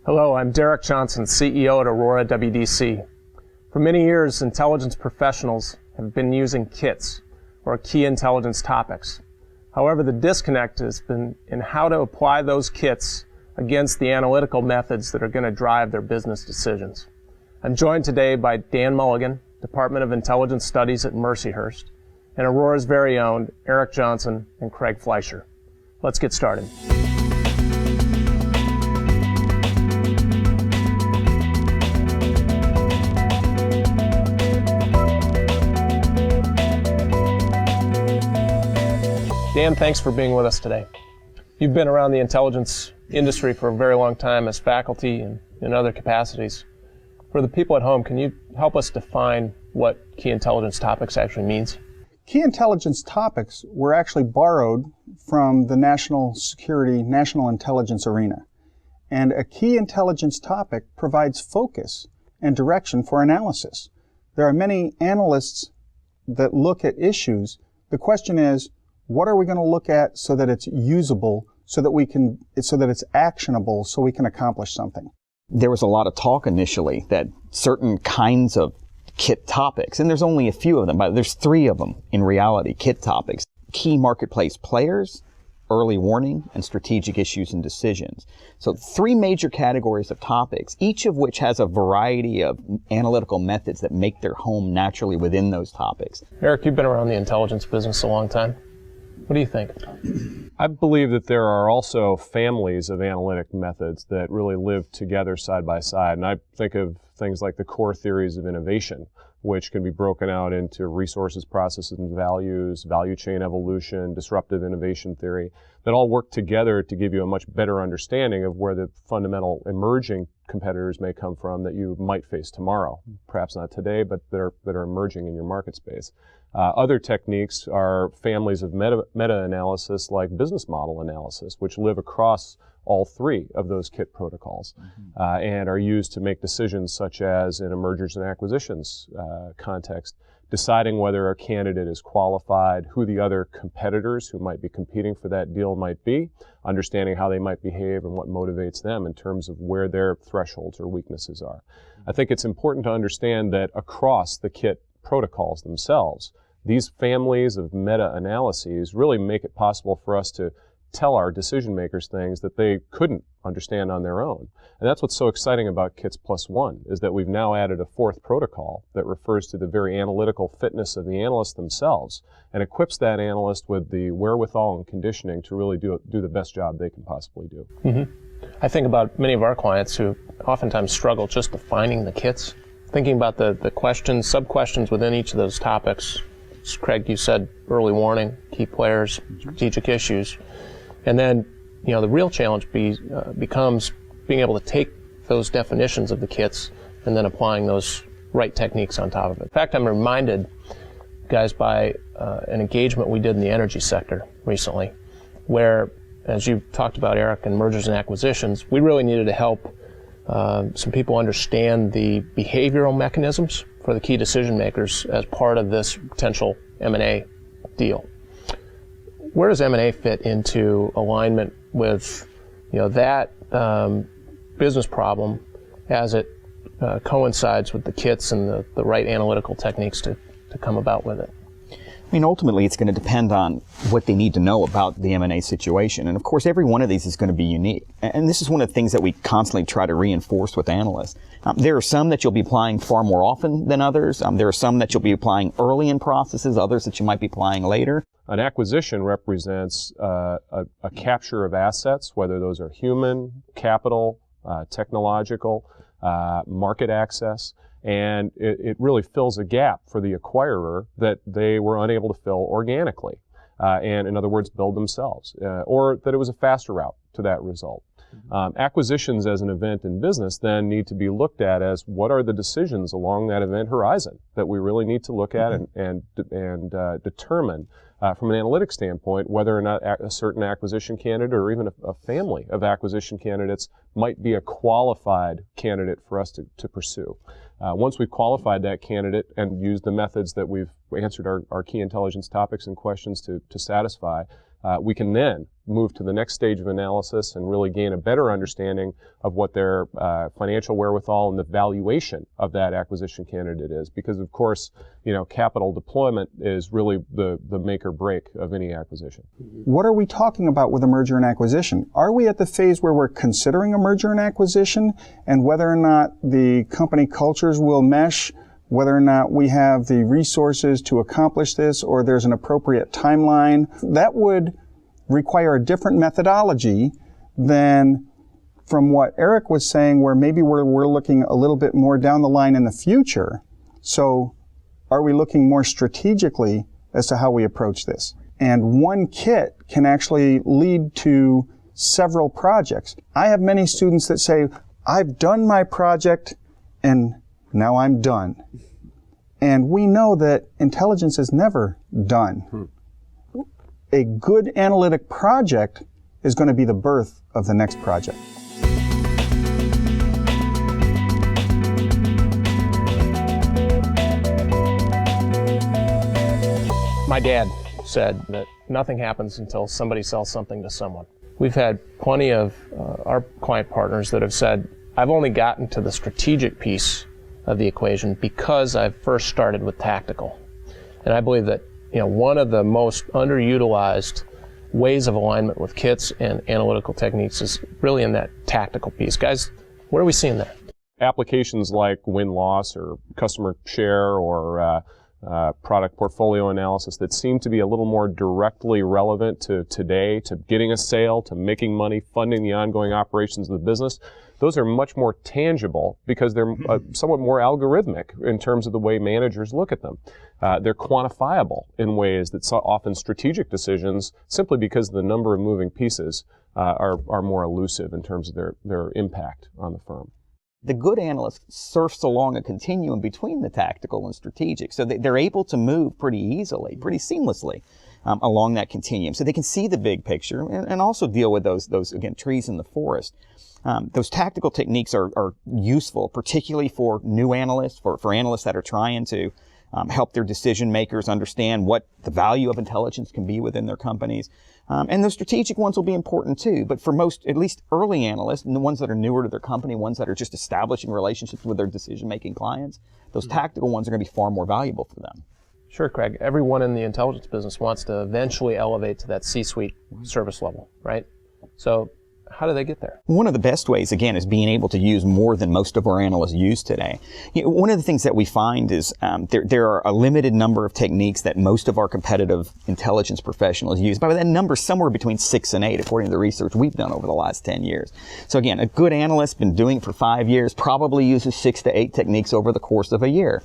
Hello, I'm Arik Johnson, CEO at Aurora WDC. For many years, intelligence professionals have been using KITs, or key intelligence topics. However, the disconnect has been in how to apply those KITs against the analytical methods that are going to drive their business decisions. I'm joined today by Dan Mulligan, Department of Intelligence Studies at Mercyhurst, and Aurora's very own Arik Johnson and Craig Fleisher. Let's get started. Dan, thanks for being with us today. You've been around the intelligence industry for a very long time as faculty and in other capacities. For the people at home, can you help us define what key intelligence topics actually means? Key intelligence topics were actually borrowed from the national security, national intelligence arena. And a key intelligence topic provides focus and direction for analysis. There are many analysts that look at issues. The question is, what are we going to look at so that it's usable, so that it's actionable, so we can accomplish something? There was a lot of talk initially that certain kinds of KIT topics, and there's only a few of them, but there's 3 of them in reality, KIT topics: key marketplace players, early warning, and strategic issues and decisions. So 3 major categories of topics, each of which has a variety of analytical methods that make their home naturally within those topics. Arik, you've been around the intelligence business a long time. What do you think? I believe that there are also families of analytic methods that really live together side by side. And I think of things like the core theories of innovation, which can be broken out into resources, processes, and values, value chain evolution, disruptive innovation theory, that all work together to give you a much better understanding of where the fundamental emerging competitors may come from that you might face tomorrow. Perhaps not today, but that are emerging in your market space. Other techniques are families of meta-analysis like business model analysis, which live across all 3 of those KIT protocols and are used to make decisions such as in a mergers and acquisitions context, deciding whether a candidate is qualified, who the other competitors who might be competing for that deal might be, understanding how they might behave and what motivates them in terms of where their thresholds or weaknesses are. I think it's important to understand that across the KIT protocols themselves, these families of meta-analyses really make it possible for us to tell our decision makers things that they couldn't understand on their own. And that's what's so exciting about KITs+1, is that we've now added a 4th protocol that refers to the very analytical fitness of the analysts themselves and equips that analyst with the wherewithal and conditioning to really do the best job they can possibly do. Mm-hmm. I think about many of our clients who oftentimes struggle just defining the KITs, thinking about the questions, sub-questions within each of those topics. As Craig, you said early warning, key players, strategic issues. And then, the real challenge becomes being able to take those definitions of the KITs and then applying those right techniques on top of it. In fact, I'm reminded, guys, by an engagement we did in the energy sector recently, where, as you talked about, Arik, in mergers and acquisitions, we really needed to help some people understand the behavioral mechanisms for the key decision makers as part of this potential M&A deal. Where does M&A fit into alignment with that business problem as it coincides with the KITs and the right analytical techniques to come about with it? I mean, ultimately, it's going to depend on what they need to know about the M&A situation. And of course, every one of these is going to be unique. And this is one of the things that we constantly try to reinforce with analysts. There are some that you'll be applying far more often than others. There are some that you'll be applying early in processes, others that you might be applying later. An acquisition represents a capture of assets, whether those are human, capital, technological, market access. And it really fills a gap for the acquirer that they were unable to fill organically, and in other words, build themselves, or that it was a faster route to that result. Acquisitions as an event in business then need to be looked at as what are the decisions along that event horizon that we really need to look at and determine from an analytic standpoint whether or not a certain acquisition candidate or even a family of acquisition candidates might be a qualified candidate for us to pursue. Once we've qualified that candidate and used the methods that we've answered our key intelligence topics and questions to satisfy, we can then move to the next stage of analysis and really gain a better understanding of what their financial wherewithal and the valuation of that acquisition candidate is. Because of course, capital deployment is really the make or break of any acquisition. What are we talking about with a merger and acquisition? Are we at the phase where we're considering a merger and acquisition, and whether or not the company cultures will mesh, whether or not we have the resources to accomplish this, or there's an appropriate timeline? That would require a different methodology than from what Arik was saying, where maybe we're looking a little bit more down the line in the future. So are we looking more strategically as to how we approach this? And one kit can actually lead to several projects. I have many students that say, I've done my project and now I'm done. And we know that intelligence is never done. A good analytic project is going to be the birth of the next project. My dad said that nothing happens until somebody sells something to someone. We've had plenty of our client partners that have said, I've only gotten to the strategic piece of the equation because I first started with tactical. And I believe that one of the most underutilized ways of alignment with kits and analytical techniques is really in that tactical piece. Guys, what are we seeing there? Applications like win-loss or customer share or product portfolio analysis that seem to be a little more directly relevant to today, to getting a sale, to making money, funding the ongoing operations of the business. Those are much more tangible because they're somewhat more algorithmic in terms of the way managers look at them. They're quantifiable in ways that often strategic decisions, simply because the number of moving pieces are more elusive in terms of their impact on the firm. The good analyst surfs along a continuum between the tactical and strategic, so they're able to move pretty easily, pretty seamlessly along that continuum. So they can see the big picture and also deal with those again, trees in the forest. Those tactical techniques are useful, particularly for new analysts, for analysts that are trying to help their decision makers understand what the value of intelligence can be within their companies. And those strategic ones will be important too, but for most, at least early analysts, and the ones that are newer to their company, ones that are just establishing relationships with their decision-making clients, those tactical ones are going to be far more valuable for them. Sure, Craig. Everyone in the intelligence business wants to eventually elevate to that C-suite service level, right? So how do they get there? One of the best ways, again, is being able to use more than most of our analysts use today. One of the things that we find is there are a limited number of techniques that most of our competitive intelligence professionals use. By that number, somewhere between 6 and 8, according to the research we've done over the last 10 years. So again, a good analyst, been doing it for 5 years, probably uses 6 to 8 techniques over the course of a year.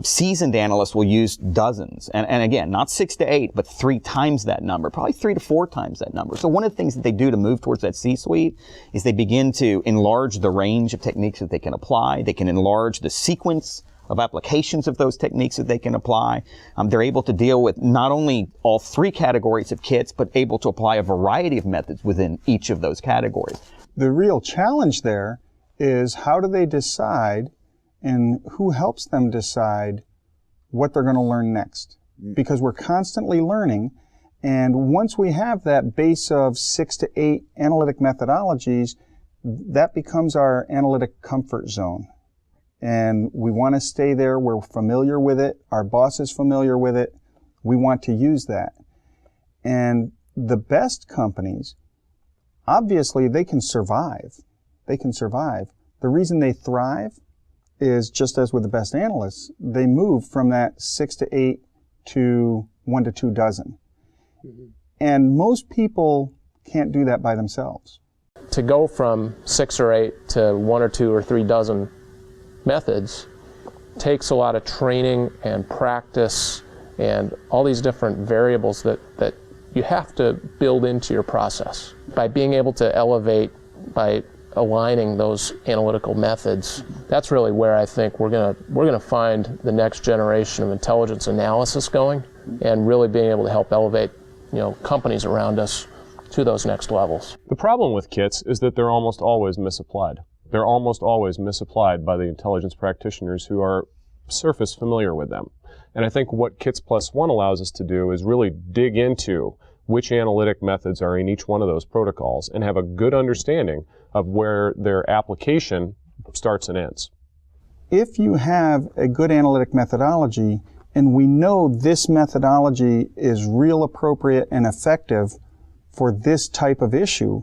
Seasoned analysts will use dozens, and again, not 6 to 8, but 3 times that number, probably 3 to 4 times that number. So one of the things that they do to move towards that C-suite is they begin to enlarge the range of techniques that they can apply. They can enlarge the sequence of applications of those techniques that they can apply. They're able to deal with not only all 3 categories of kits, but able to apply a variety of methods within each of those categories. The real challenge there is, how do they decide, and who helps them decide what they're going to learn next? Because we're constantly learning, and once we have that base of 6 to 8 analytic methodologies, that becomes our analytic comfort zone. And we want to stay there. We're familiar with it. Our boss is familiar with it. We want to use that. And the best companies, obviously, they can survive. They can survive. The reason they thrive is, just as with the best analysts, they move from that 6 to 8 to 1 to 2 dozen. And most people can't do that by themselves. To go from 6 or 8 to 1 or 2 or 3 dozen methods takes a lot of training and practice and all these different variables that you have to build into your process. By being able to elevate, by aligning those analytical methods, that's really where I think we're gonna find the next generation of intelligence analysis going, and really being able to help elevate, companies around us to those next levels. The problem with kits is that they're almost always misapplied. They're almost always misapplied by the intelligence practitioners who are surface familiar with them. And I think what KITs+1 allows us to do is really dig into which analytic methods are in each one of those protocols and have a good understanding of where their application starts and ends. If you have a good analytic methodology, and we know this methodology is real appropriate and effective for this type of issue,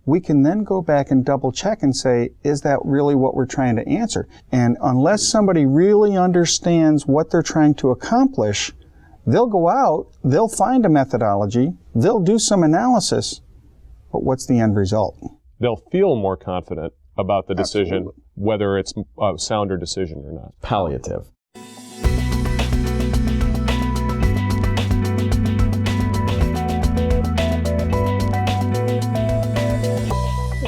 we can then go back and double check and say, is that really what we're trying to answer? And unless somebody really understands what they're trying to accomplish, they'll go out, they'll find a methodology, they'll do some analysis, but what's the end result? They'll feel more confident about the decision, Absolutely. whether it's a sounder decision or not. Palliative.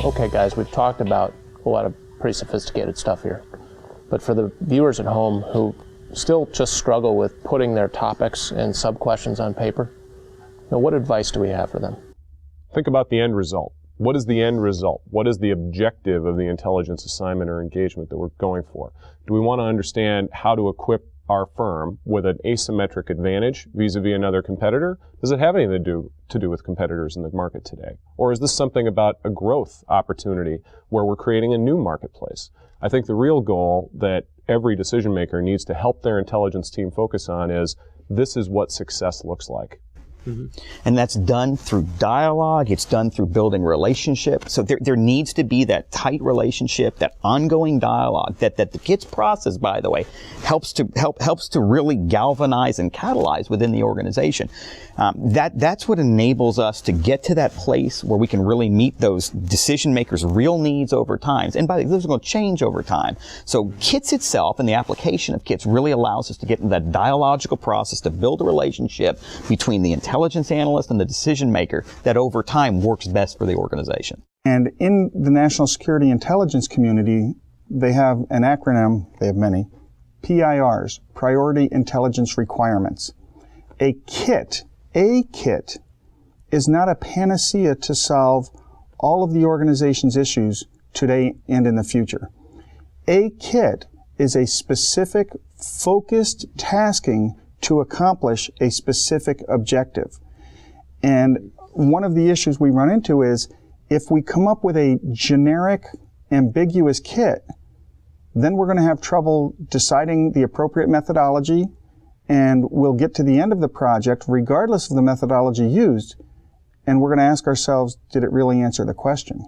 Okay, guys, we've talked about a lot of pretty sophisticated stuff here. But for the viewers at home who still just struggle with putting their topics and sub-questions on paper, what advice do we have for them? Think about the end result. What is the end result? What is the objective of the intelligence assignment or engagement that we're going for? Do we want to understand how to equip our firm with an asymmetric advantage vis-a-vis another competitor? Does it have anything to do with competitors in the market today? Or is this something about a growth opportunity where we're creating a new marketplace? I think the real goal that every decision maker needs to help their intelligence team focus on is, this is what success looks like. Mm-hmm. And that's done through dialogue. It's done through building relationships. So there needs to be that tight relationship, that ongoing dialogue that the KITs process, by the way, helps to really galvanize and catalyze within the organization. That's what enables us to get to that place where we can really meet those decision makers' real needs over time. And by the way, those are going to change over time. So KITs itself and the application of KITs really allows us to get into that dialogical process to build a relationship between the intelligence analyst and the decision maker that over time works best for the organization. And in the national security intelligence community, they have an acronym, they have many, PIRs, Priority Intelligence Requirements. A KIT is not a panacea to solve all of the organization's issues today and in the future. A KIT is a specific, focused tasking to accomplish a specific objective. And one of the issues we run into is, if we come up with a generic, ambiguous KIT, then we're going to have trouble deciding the appropriate methodology, and we'll get to the end of the project regardless of the methodology used, and we're going to ask ourselves, did it really answer the question?